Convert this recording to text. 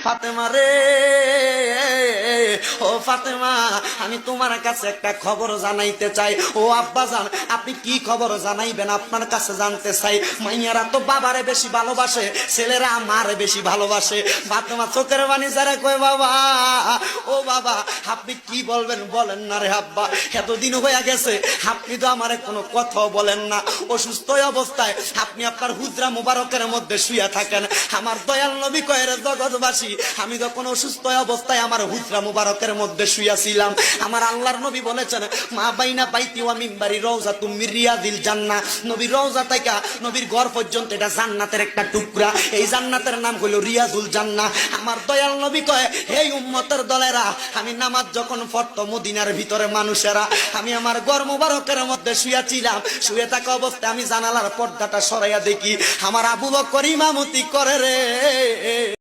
ফাতেমা রে, ও ফাতেমা, আমি তোমার কাছে একটা খবর জানাইতে চাই। ও আব্বাজান, আপনি কি খবর জানাইবেন? আপনার কাছে জানতে চাই। মাইয়ারা তো বাবারে বেশি ভালোবাসে, ছেলেরা মারে বেশি ভালোবাসে। ফাতেমা চোখের পানি ছেড়ে কয়, বাবা, ও বাবা, আপনি কি বলবেন বলেন না রে আব্বা। এতদিন হয়ে গেছে, আপনি তো আমারে কোনো কথাও বলেন না। অসুস্থ অবস্থায় আপনি আপনার হুজরা মুবারকের মধ্যে শুয়ে থাকেন। আমার দয়াল নবী কয়, রে জগৎবাসী, আমি যখন অসুস্থ অবস্থায় আমার হুজরা মুবারকের মধ্যে শুয়েছিলাম, আমার আল্লাহর নবী বলেছেন, মা বাইনা বাইতি ওয়া মিম্বারি রওজাতুম মির রিয়াদিল জান্নাহ। নবীর রওজা থেকে নবীর ঘর পর্যন্ত এটা জান্নাতের একটা টুকরা। এই জান্নাতের নাম হলো রিয়াজুল জান্নাহ। আমার দয়াল নবী কয়, হে উম্মতের দলেরা, আমি নামাজ যখন পড়তো মদিনার ভিতরে মানুষেরা, আমি আমার ঘর মুবারকের মধ্যে শুয়েছিলাম। শুয়ে থাকা অবস্থায় আমি জানালার পর্দাটা সরাইয়া দেখি আমার আবু বকর ইমামতি করে রে।